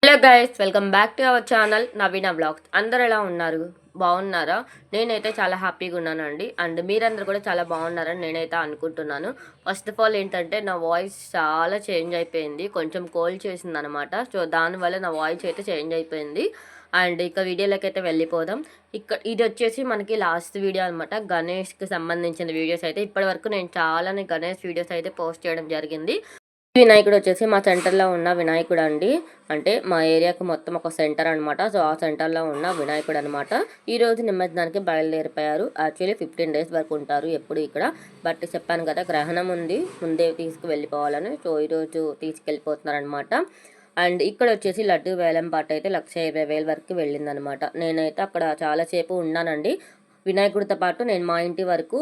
Hello guys, welcome back to our channel Naveena vlogs. అందరు ఎలా ఉన్నారు? బాగున్నారా? నేనైతే చాలా హ్యాపీగా ఉన్నానండి. అండ్ మీరందరూ కూడా చాలా బాగున్నారని నేనైతే అనుకుంటున్నాను. ఫస్ట్ ఆఫ్ ఆల్ ఏంటంటే నా వాయిస్ చాలా చేంజ్ అయిపోయింది. కొంచెం కోల్డ్ చేసింది అనమాట. సో దానివల్ల నా వాయిస్ అయితే చేంజ్ అయిపోయింది. అండ్ ఇక వీడియోలోకి అయితే వెళ్ళిపోదాం. ఇది వచ్చేసి మనకి లాస్ట్ వీడియో అనమాట. గణేష్కి సంబంధించిన వీడియోస్ అయితే ఇప్పటి వరకు నేను చాలానే గణేష్ వీడియోస్ అయితే పోస్ట్ చేయడం జరిగింది. వినాయకుడు వచ్చేసి మా సెంటర్లో ఉన్న వినాయకుడు అండి. అంటే మా ఏరియాకి మొత్తం ఒక సెంటర్ అనమాట. సో ఆ సెంటర్లో ఉన్న వినాయకుడు అనమాట. ఈరోజు నిమజ్జనానికి బయలుదేరిపోయారు. యాక్చువల్లీ 15 days వరకు ఉంటారు ఎప్పుడు ఇక్కడ. బట్ చెప్పాను కదా, గ్రహణం ఉంది, ముందే తీసుకువెళ్ళిపోవాలని. సో ఈరోజు తీసుకెళ్ళిపోతున్నారనమాట. అండ్ ఇక్కడ వచ్చేసి లడ్డు వేలం పాట అయితే 1,20,000 వరకు వెళ్ళిందనమాట. నేనైతే అక్కడ చాలాసేపు ఉన్నానండి. వినాయకుడితో పాటు నేను మా ఇంటి వరకు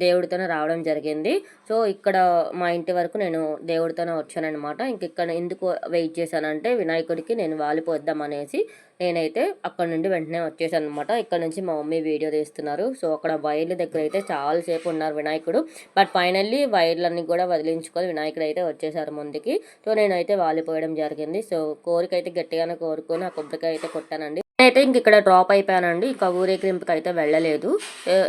దేవుడితోనే రావడం జరిగింది. సో ఇక్కడ మా ఇంటి వరకు నేను దేవుడితోనే వచ్చానమాట. ఇక్కడ ఎందుకు వెయిట్ చేశానంటే వినాయకుడికి నేను వాలిపోద్దాం అనేసి నేనైతే అక్కడ నుండి వెంటనే వచ్చేసాను అనమాట. ఇక్కడ నుంచి మా మమ్మీ వీడియో తీస్తున్నారు. సో అక్కడ వైర్ల దగ్గర అయితే చాలాసేపు ఉన్నారు వినాయకుడు. బట్ ఫైనల్లీ వైర్లన్నీ కూడా వదిలించుకొని వినాయకుడు అయితే వచ్చేసారు ముందుకి. సో నేనైతే వాలిపోయడం జరిగింది. సో కోరిక అయితే గట్టిగానే కోరుకొని ఆ కొబ్బరికాయ అయితే కొట్టానండి. నేనైతే ఇక్కడ డ్రాప్ అయిపోయానండి. ఇంకా ఊరేగింపుకి అయితే వెళ్ళలేదు.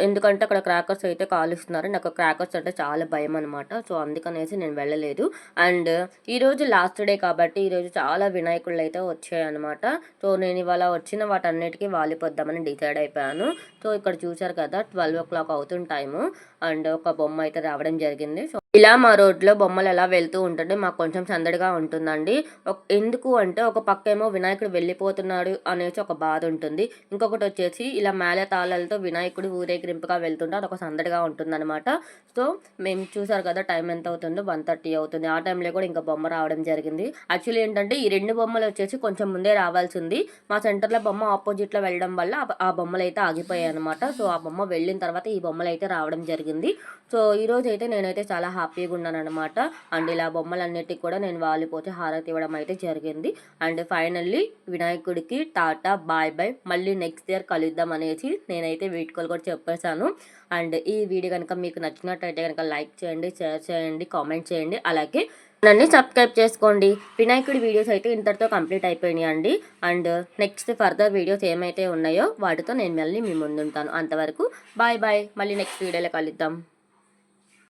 ఎందుకంటే అక్కడ క్రాకర్స్ అయితే కాలుస్తున్నారు. నాకు క్రాకర్స్ అంటే చాలా భయం అనమాట. సో అందుకనేసి నేను వెళ్ళలేదు. అండ్ ఈరోజు లాస్ట్ డే కాబట్టి ఈరోజు చాలా వినాయకుళ్ళు అయితే వచ్చాయన్నమాట. సో నేను ఇవాళ వచ్చిన వాటన్నిటికీ వాలిపోద్దామని డిసైడ్ అయిపోయాను. సో ఇక్కడ చూసారు కదా, 12 o'clock అవుతుంది టైము. అండ్ ఒక బొమ్మ అయితే రావడం జరిగింది. సో ఇలా మా రోడ్లో బొమ్మలు ఎలా వెళ్తూ ఉంటుంటే మాకు కొంచెం సందడిగా ఉంటుందండి. ఎందుకు అంటే ఒక పక్క ఏమో వినాయకుడు వెళ్ళిపోతున్నాడు అనేసి ఒక బాధ ఉంటుంది. ఇంకొకటి వచ్చేసి ఇలా మేళ తాళాలతో వినాయకుడు ఊరేగింపుగా వెళ్తుంటే అదొక సందడిగా ఉంటుందన్నమాట. సో మేము చూసారు కదా టైం ఎంత అవుతుందో, 1:30 అవుతుంది. ఆ టైంలో కూడా ఇంకా బొమ్మ రావడం జరిగింది. యాక్చువల్లీ ఏంటంటే ఈ 2 బొమ్మలు వచ్చేసి కొంచెం ముందే రావాల్సింది. మా సెంటర్లో బొమ్మ ఆపోజిట్లో వెళ్ళడం వల్ల ఆ బొమ్మలు అయితే ఆగిపోయాయి అనమాట. సో ఆ బొమ్మ వెళ్ళిన తర్వాత ఈ బొమ్మలు అయితే రావడం జరిగింది. సో ఈరోజు అయితే నేనైతే చాలా హ్యాపీగా ఉన్నాను అనమాట. అండ్ ఇలా బొమ్మలన్నిటికీ కూడా నేను వాలిపోతే హారతి ఇవ్వడం అయితే జరిగింది. అండ్ ఫైనల్లీ వినాయకుడికి టాటా బాయ్ బాయ్, మళ్ళీ నెక్స్ట్ ఇయర్ కలుద్దాం అనేసి నేనైతే వీడ్కోలు కూడా చెప్పేశాను. అండ్ ఈ వీడియో కనుక మీకు నచ్చినట్టయితే కనుక లైక్ చేయండి, షేర్ చేయండి, కామెంట్ చేయండి. అలాగే నన్ను సబ్స్క్రైబ్ చేసుకోండి. వినాయకుడి వీడియోస్ అయితే ఇంతటితో కంప్లీట్ అయిపోయినాయి అండి. అండ్ నెక్స్ట్ ఫర్దర్ వీడియోస్ ఏమైతే ఉన్నాయో వాటితో నేను మళ్ళీ మీ ముందుంటాను. అంతవరకు బాయ్ బాయ్, మళ్ళీ నెక్స్ట్ వీడియోలో కలుద్దాం.